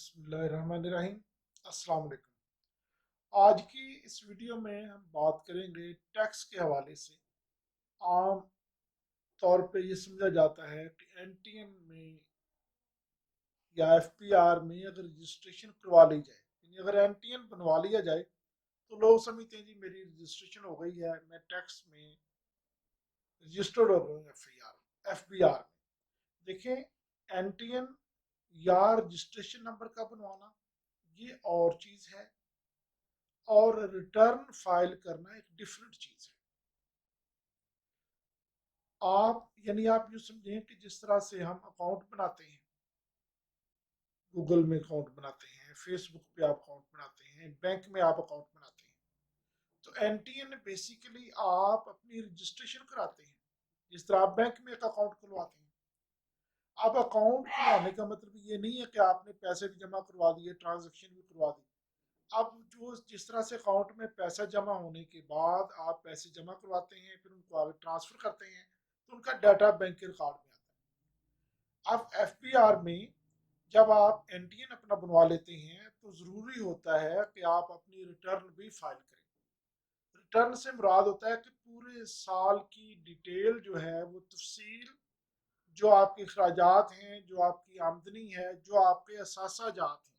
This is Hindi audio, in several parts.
बिस्मिल्लाहिर्रहमानिर्रहीम। अस्सलाम वालेकुम। आज की इस वीडियो में हम बात करेंगे टैक्स के हवाले से। आम तौर पे ये समझा जाता है कि एनटीएन में या एफपीआर में अगर रजिस्ट्रेशन करवा ली जाए, यानी अगर एनटीएन बनवा लिया जाए तो लोग समझते हैं जी मेरी रजिस्ट्रेशन हो गई है, मैं टैक्स में रजिस्टर्ड हो गया एफबीआर में। देखें, एनटीएन या रजिस्ट्रेशन नंबर का बनवाना ये और चीज़ है, और रिटर्न फाइल करना एक डिफरेंट चीज है। आप यूँ समझें कि जिस तरह से हम अकाउंट बनाते हैं, गूगल में अकाउंट बनाते हैं, फेसबुक पे आप अकाउंट बनाते हैं, बैंक में आप अकाउंट बनाते हैं, तो एनटीएन बेसिकली आप अपनी रजिस्ट्रेशन कराते हैं जिस तरह आप बैंक में एक अकाउंट खुलवाते हैं। अब अकाउंट खुलवाने का मतलब ये नहीं है कि आपने पैसे भी जमा करवा दिए, ट्रांजेक्शन भी करवा दी। अब जो जिस तरह से अकाउंट में पैसा जमा होने के बाद आप पैसे जमा करवाते हैं, फिर उनको आगे ट्रांसफर करते हैं, तो उनका डाटा बैंक के रिकॉर्ड में आता है। अब एफपीआर में जब आप एनटीएन अपना बनवा लेते हैं तो ज़रूरी होता है कि आप अपनी रिटर्न भी फाइल करें। रिटर्न से मुराद होता है कि पूरे साल की डिटेल जो है, वो तफसील, जो आपके अखराजात हैं, जो आपकी आमदनी है, जो आपके असासाजात हैं,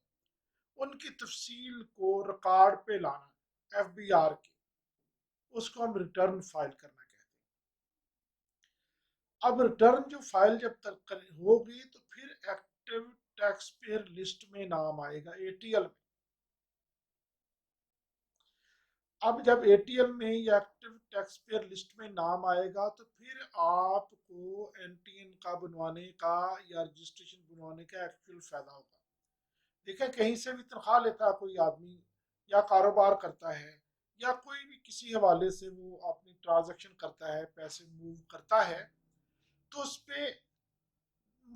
उनकी तफसील को रिकॉर्ड पे लाना एफबीआर के, उसको हम रिटर्न फाइल करना कहते हैं। अब रिटर्न जो फाइल जब तक होगी तो फिर एक्टिव टैक्स पेयर लिस्ट में नाम आएगा, एटीएल में। अब जब एटीएल में या एक्टिव टैक्स पेयर लिस्ट में नाम आएगा तो फिर आपको एनटीएन का बनवाने का या रजिस्ट्रेशन बनवाने का एक्चुअल फायदा होगा। देखिए, कहीं से भी तनख्वाह लेता है कोई आदमी, या कारोबार करता है, या कोई भी किसी हवाले से वो अपनी ट्रांजेक्शन करता है, पैसे मूव करता है, तो उस पर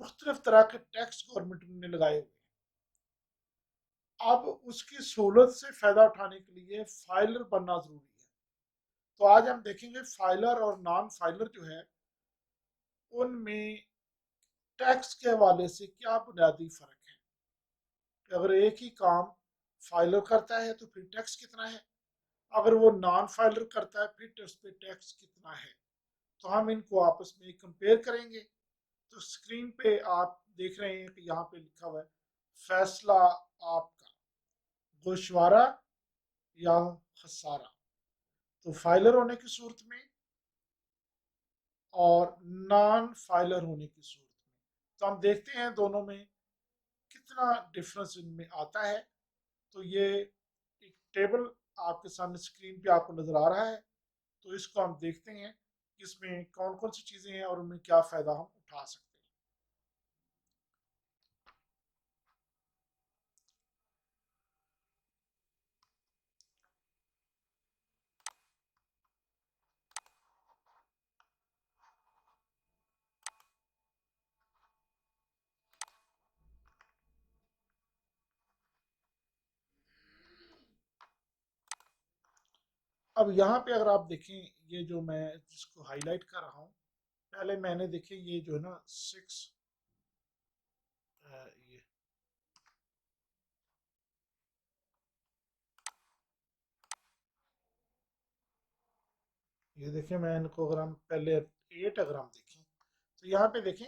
मुख्तलिफ तरह के टैक्स गवर्नमेंट ने लगाए हुए हैं। अब उसकी सहूलत से फ़ायदा उठाने के लिए फाइलर बनना ज़रूरी है। तो आज हम देखेंगे फाइलर और नॉन फाइलर जो है, उनमें टैक्स के हवाले से क्या बुनियादी फ़र्क है। कि अगर एक ही काम फाइलर करता है तो फिर टैक्स कितना है, अगर वो नॉन फाइलर करता है फिर उस पर टैक्स कितना है। तो हम इनको आपस में कंपेयर करेंगे। तो स्क्रीन पे आप देख रहे हैं कि यहाँ पे लिखा हुआ है फैसला आपका, गोशवारा या खसारा। तो फाइलर होने की सूरत में और नॉन फाइलर होने की सूरत में, तो हम देखते हैं दोनों में कितना डिफरेंस इनमें आता है। तो ये एक टेबल आपके सामने स्क्रीन पे आपको नजर आ रहा है। तो इसको हम देखते हैं कि इसमें कौन कौन सी चीजें हैं और उनमें क्या फायदा हम उठा सकते हैं। अब यहाँ पे अगर आप देखें, ये जो मैं जिसको हाईलाइट कर रहा हूँ, पहले मैंने देखे ये जो है ना सिक्स, ये ये देखें, मैं इनको अगर हम पहले एट अगर हम देखें तो यहाँ पे देखें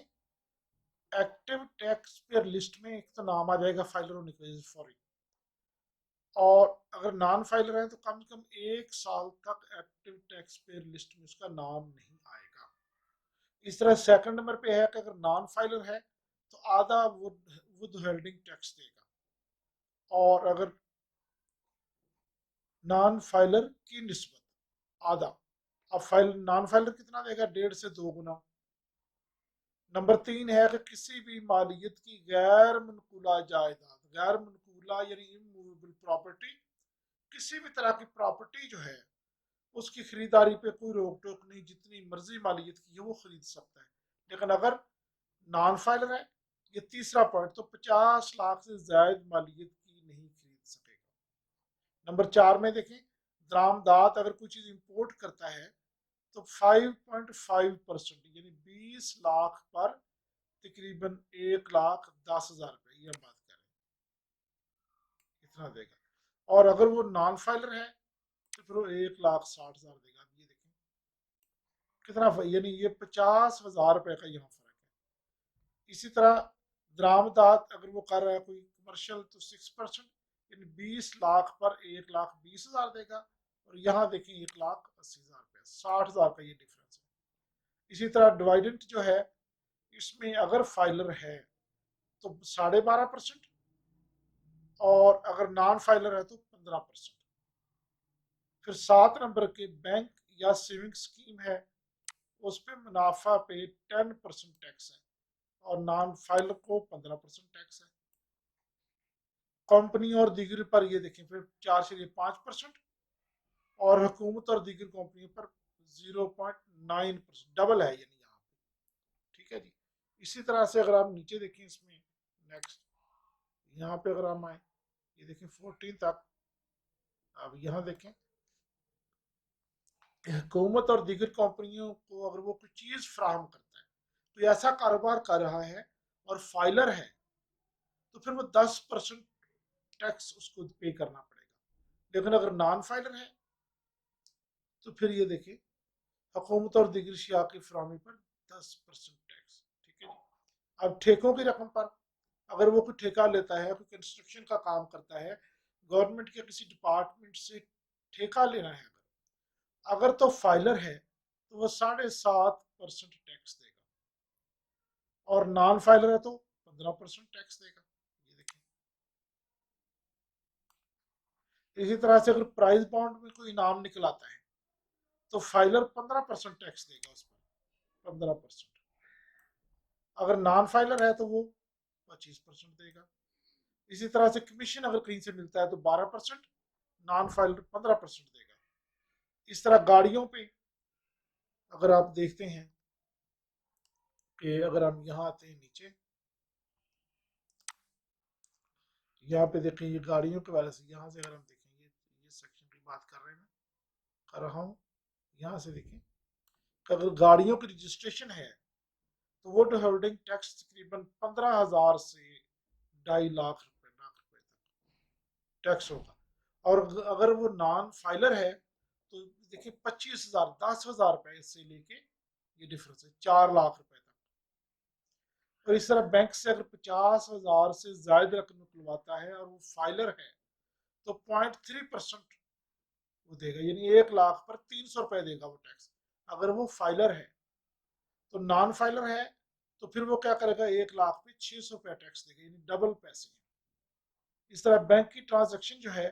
एक्टिव टैक्स पेयर लिस्ट में एक तो नाम आ जाएगा फाइलर होने की वजह से फॉरी, और अगर नॉन फाइलर है तो कम से कम एक साल तक एक्टिव टैक्स पेयर लिस्ट में उसका नाम नहीं आएगा। इस तरह सेकंड नंबर पे है कि अगर नॉन फाइलर है तो आधा वुड होल्डिंग टैक्स देगा, और अगर नॉन फाइलर की निस्बत आधा। अब फाइल नॉन फाइलर कितना देगा, 1.5 से 2 गुना। नंबर 3 है कि किसी भी मालियत की गैर मनकूला जायदाद, गैर मनकूला यानी इमूवेबल प्रॉपर्टी, किसी भी तरह की प्रॉपर्टी जो है उसकी खरीदारी पे कोई रोक टोक नहीं, जितनी मर्जी मालियत की है वो खरीद सकता है। लेकिन अगर नॉन फाइलर है, ये तीसरा पॉइंट, तो 50 लाख से ज्यादा मालियत की नहीं खरीद सकेगा। नंबर 4 में देखें, दरामदात अगर कोई चीज इंपोर्ट करता है तो 5.5% यानी 20 लाख पर तकरीबन 1,10,000 रुपए, ये हम बात कर रहे हैं। इतना देगा। और अगर वो नॉन फाइलर है तो फिर वो 1,60,000 देगा। ये देखें कितना, यानी ये 50,000 रुपए का यहाँ फर्क है। इसी तरह दरामदात अगर वो कर रहा है कोई कमर्शियल तो 6%, यानी 20 लाख पर 1,20,000 देगा। और यहाँ देखें 1,80,000 रुपया, 60,000 का ये डिफरेंस है। इसी तरह डिवाइडेंट जो है, इसमें अगर फाइलर है तो 12.5%, और अगर नॉन फाइलर है तो 15%। फिर 7 नंबर के बैंक या सेविंग स्कीम है, उस पर मुनाफा पे 10% टैक्स है, और नॉन फाइलर को 15% टैक्स है। कंपनी और दीगर पर ये देखें फिर 4.5%, और हुकूमत और दीगर कंपनियों पर 0.9%, डबल है यानी यहाँ पे। ठीक है जी। इसी तरह से अगर आप नीचे देखें इसमें, नेक्स्ट यहाँ पे अगर हम आए, ये देखें 14 तक, अब यहाँ देखें हुकूमत और दीगर कंपनियों को अगर वो कोई चीज़ फ्राहम करता है, तो ऐसा कारोबार कर रहा है और फाइलर है, तो फिर वो 10% टैक्स उसको पे करना पड़ेगा। लेकिन अगर नॉन फाइलर है तो फिर ये देखिए हुकूमत और दीगर शिया की फरहमी पर 10% टैक्स। ठीक है जी। अब ठेकों की रकम पर, अगर वो कोई ठेका लेता है, कोई कंस्ट्रक्शन का काम करता है, गवर्नमेंट के किसी डिपार्टमेंट से ठेका लेना है अगर तो फाइलर है तो वो 7.5% टैक्स देगा, और नॉन फाइलर है तो 15% टैक्स देगा। ये देखिए। इसी तरह से अगर प्राइस बॉन्ड में कोई इनाम निकल आता है तो फाइलर 15% टैक्स देगा उस पर, 15%। अगर नॉन फाइलर है तो वो 25% देगा। इसी तरह से कमीशन अगर कहीं से मिलता है तो 12%, नॉन फाइलर 15% देगा। इस तरह गाड़ियों पे अगर आप देखते हैं कि अगर हम यहाँ आते हैं नीचे, यहाँ पे देखें ये गाड़ियों के बारे से, यहाँ से अगर हम देखें ये सेक्शन की बात कर रहे हैं, मैं कर रहा हूँ। यहाँ से देखें कि अगर गाड़ियों की रजिस्ट्रेशन है तो वो होल्डिंग टैक्स तकरीबन 15,000 से 2.5 लाख रुपए तक टैक्स होगा। और अगर वो नॉन फाइलर है तो देखिए 25,000, 10,000 रुपए से लेके ये डिफरेंस है 4 लाख रुपए तक। और इस तरह बैंक से अगर 50,000 से ज्यादा रकम निकलवाता है और वो फाइलर है तो 0.3% वो देगा, यानी 1 लाख पर 300 रुपए देगा वो टैक्स, अगर वो फाइलर है। तो नॉन फाइलर है तो फिर वो क्या करेगा, 1 लाख पे 600 रुपया टैक्स देगा, यानी डबल पैसे। इस तरह बैंक की ट्रांजेक्शन जो है,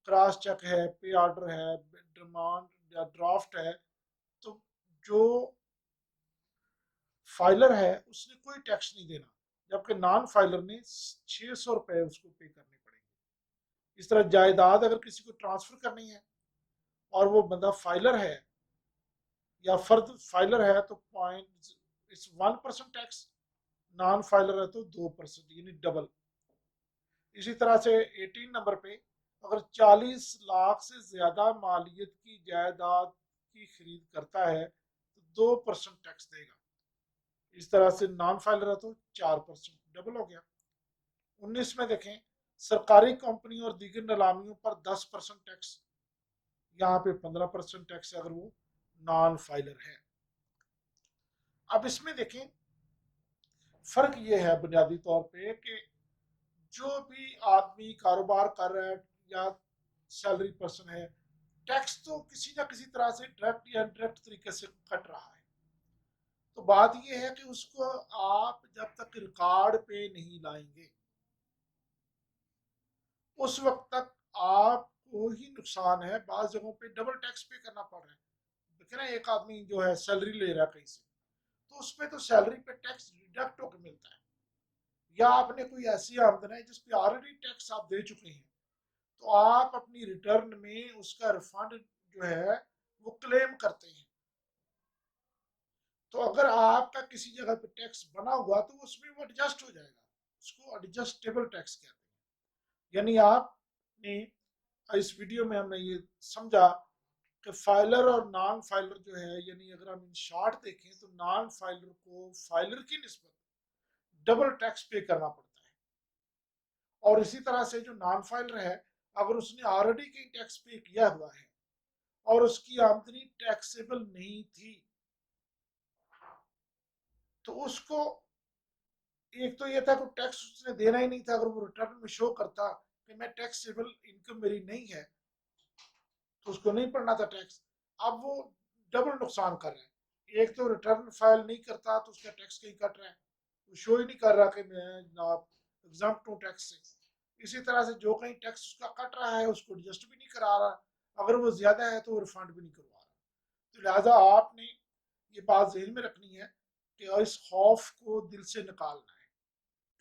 क्रॉस चेक है, पे ऑर्डर है, डिमांड या ड्राफ्ट है, तो जो फाइलर है उसने कोई टैक्स नहीं देना, जबकि नॉन फाइलर ने 600 रुपए उसको पे करने पड़ेंगे। इस तरह जायदाद अगर किसी को ट्रांसफर करनी है और वो बंदा फाइलर है या फर्द फाइलर है तो 1% टैक्स, नॉन फाइलर है तो 2%, यानी डबल। इसी तरह से 18 नंबर पे अगर 40 लाख से ज्यादा मालियत की जायदाद की खरीद करता है तो 2% टैक्स देगा। इस तरह से नॉन फाइलर है तो 4%, डबल हो गया। 19 में देखें सरकारी कंपनी और दीगर नीलामियों पर 10% टैक्स, यहाँ पे 15% टैक्स है अगर वो नॉन फाइलर है। अब इसमें देखें फर्क ये है बुनियादी तौर पे कि जो भी आदमी कारोबार कर रहा है या सैलरी पर्सन है, टैक्स तो किसी ना किसी तरह से डायरेक्ट या इनडायरेक्ट तरीके से कट रहा है। तो बात यह है कि उसको आप जब तक रिकॉर्ड पे नहीं लाएंगे उस वक्त तक आपको ही नुकसान है। बाज़ जगहों पे डबल टैक्स पे करना पड़ रहा है। देखिए ना, एक आदमी जो है सैलरी ले रहा है कहीं से, तो उस पर तो सैलरी पे टैक्स डिडक्ट होकर मिलता है, या आपने कोई ऐसी आमदन है जिस पे ऑलरेडी टैक्स आप दे चुके हैं, तो आप अपनी रिटर्न में उसका रिफंड जो है वो क्लेम करते हैं। तो अगर आपका किसी जगह पे टैक्स बना हुआ तो उसमें वो एडजस्ट हो जाएगा, उसको एडजस्टेबल टैक्स कहते हैं। यानी आपने इस वीडियो में हमने ये समझा कि फाइलर और नॉन फाइलर जो है, यानी अगर हम इन शॉर्ट देखें तो नॉन फाइलर को फाइलर की निस्बत डबल टैक्स पे करना पड़ता है, और इसी तरह से जो नॉन फाइलर है, अगर उसने ऑलरेडी कहीं टैक्स पे किया हुआ है और उसकी आमदनी टैक्सेबल नहीं थी, तो उसको, एक तो ये था कि टैक्स उसने देना ही नहीं था। अगर वो रिटर्न में शो करता कि मैं टैक्सेबल इनकम मेरी नहीं है, तो उसको नहीं पड़ना था टैक्स। अब वो डबल नुकसान कर रहा है। एक तो रिटर्न फाइल नहीं करता तो उसका टैक्स कहीं कट रहा है, वो शो ही नहीं कर रहा कि मैं एग्जाम्प्ट हूँ टैक्स से। इसी तरह से जो कहीं टैक्स उसका कट रहा है उसको एडजस्ट भी नहीं करा रहा, अगर वो ज्यादा है तो वो रिफंड भी नहीं करवा रहा। तो लिहाजा आपने ये बात जहन में रखनी है कि इस खौफ को दिल से निकालना है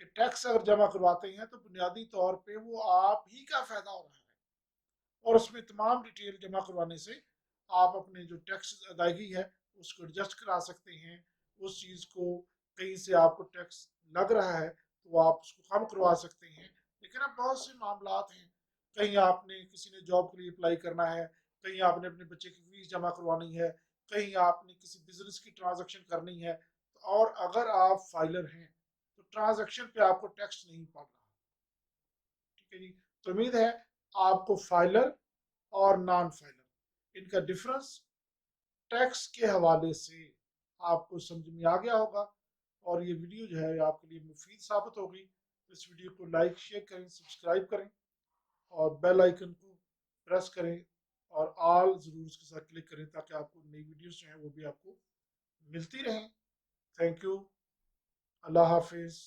कि टैक्स अगर जमा करवाते हैं तो बुनियादी तौर पे वो आप ही का फायदा हो रहा है, और उसमें तमाम डिटेल जमा करवाने से आप अपने जो टैक्स अदायगी है उसको एडजस्ट करा सकते हैं। उस चीज़ को, कहीं से आपको टैक्स लग रहा है तो आप उसको कम करवा सकते हैं। लेकिन अब बहुत से मामला हैं, कहीं आपने किसी ने जॉब के लिए अप्लाई करना है, कहीं आपने अपने बच्चे की फीस जमा करवानी है, कहीं आपने किसी बिजनेस की ट्रांजेक्शन करनी है, और अगर आप फाइलर हैं तो ट्रांजेक्शन पे आपको टैक्स नहीं पड़ रहा। ठीक है जी। तो उम्मीद है आपको फाइलर और नॉन फाइलर इनका डिफरेंस टैक्स के हवाले से आपको समझ में आ गया होगा, और ये वीडियो जो है आपके लिए मुफीद साबित होगी। तो इस वीडियो को लाइक शेयर करें, सब्सक्राइब करें और बेल आइकन को प्रेस करें, और ऑल ज़रूर उसके साथ क्लिक करें ताकि आपको नई वीडियोस जो हैं वो भी आपको मिलती रहें। Thank you. अल्लाह हाफिज़।